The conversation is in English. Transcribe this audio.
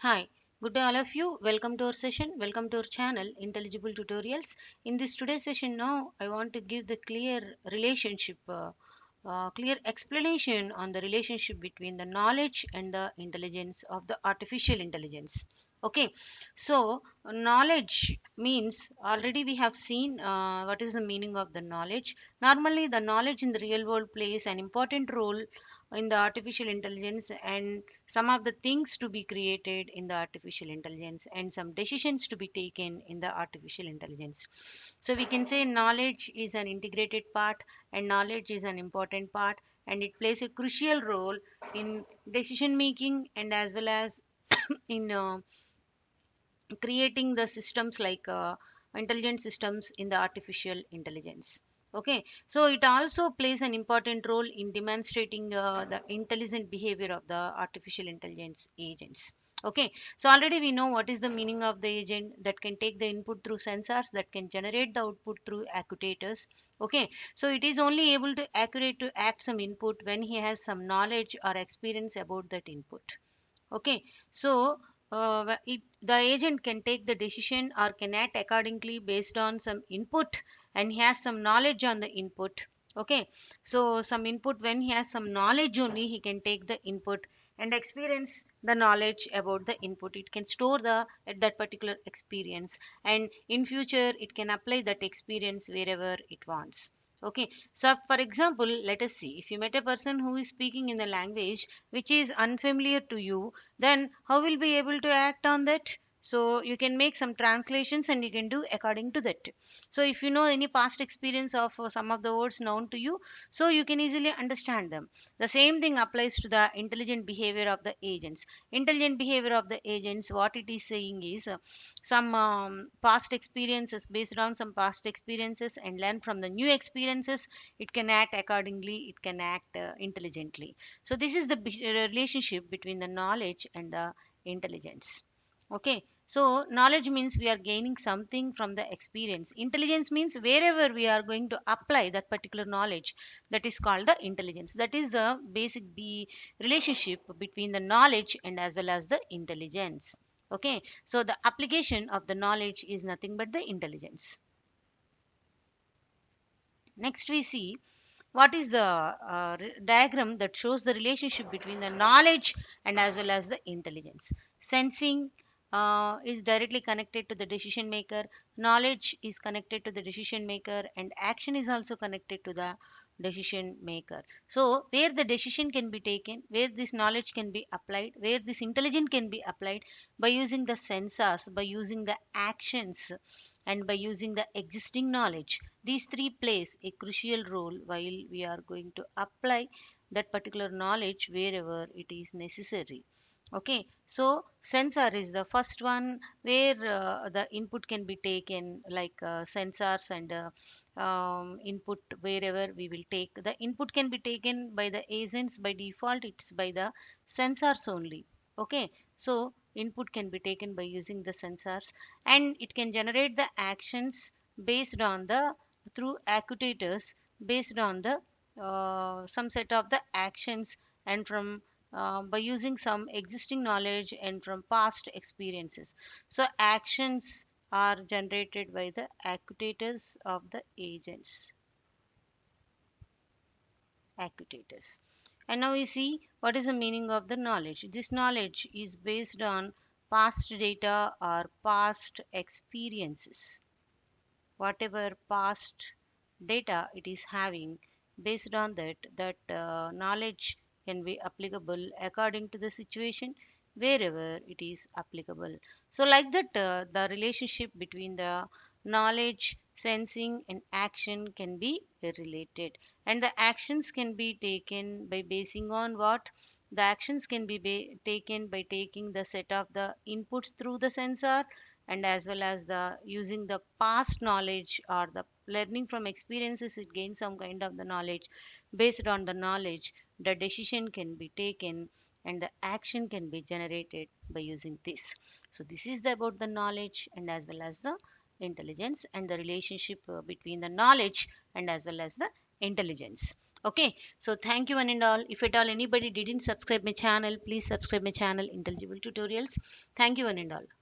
Hi, good day all of you. Welcome to our session. Welcome to our channel Intelligible Tutorials. In this today's session now, I want to give the clear relationship, clear explanation on the relationship between the knowledge and the intelligence of the artificial intelligence. Okay, so knowledge means already we have seen what is the meaning of the knowledge. Normally, the knowledge in the real world plays an important role in the artificial intelligence, and some of the things to be created in the artificial intelligence and some decisions to be taken in the artificial intelligence. So we can say knowledge is an integrated part and knowledge is an important part, and it plays a crucial role in decision making and as well as in creating the systems like intelligent systems in the artificial intelligence. Okay, so it also plays an important role in demonstrating the intelligent behavior of the artificial intelligence agents. Okay, so already we know what is the meaning of the agent that can take the input through sensors, that can generate the output through actuators. Okay, so it is only able to accurate to act some input when he has some knowledge or experience about that input. Okay, so the agent can take the decision or can act accordingly based on some input, and he has some knowledge on the input. Okay, so some input, when he has some knowledge only he can take the input and experience the knowledge about the input. It can store the that particular experience, and in future it can apply that experience wherever it wants. Okay, so for example, let us see, if you met a person who is speaking in the language which is unfamiliar to you, then how will be able to act on that? So you can make some translations and you can do according to that. So if you know any past experience of some of the words known to you, so you can easily understand them. The same thing applies to the intelligent behavior of the agents. Intelligent behavior of the agents, what it is saying is some past experiences, based on some past experiences and learn from the new experiences, it can act accordingly, it can act intelligently. So this is the relationship between the knowledge and the intelligence. Okay, so knowledge means we are gaining something from the experience. Intelligence means wherever we are going to apply that particular knowledge, that is called the intelligence. That is the basic relationship between the knowledge and as well as the intelligence. Okay, so the application of the knowledge is nothing but the intelligence. Next we see what is the diagram that shows the relationship between the knowledge and as well as the intelligence. Sensing is directly connected to the decision maker, knowledge is connected to the decision maker, and action is also connected to the decision maker. So where the decision can be taken, where this knowledge can be applied, where this intelligence can be applied, by using the sensors, by using the actions, and by using the existing knowledge. These three plays a crucial role while we are going to apply that particular knowledge wherever it is necessary. Okay, so sensor is the first one where the input can be taken, like sensors and input. Wherever we will take the input can be taken by the agents. By default it's by the sensors only. Okay, so input can be taken by using the sensors, and it can generate the actions based on the through actuators, based on the some set of the actions, and from by using some existing knowledge and from past experiences. So actions are generated by the actuators of the agents, actuators. And now we see what is the meaning of the knowledge. This knowledge is based on past data or past experiences. Whatever past data it is having, based on that knowledge can be applicable according to the situation wherever it is applicable. So like that, the relationship between the knowledge, sensing and action can be related, and the actions can be taken by basing on what, the actions can be taken by taking the set of the inputs through the sensor, and as well as the using the past knowledge or the learning from experiences, it gains some kind of the knowledge. Based on the knowledge, the decision can be taken and the action can be generated by using this. So this is about the knowledge and as well as the intelligence, and the relationship between the knowledge and as well as the intelligence. Okay, so thank you one and all. If at all anybody didn't subscribe my channel, please subscribe my channel Intelligible Tutorials. Thank you one and all.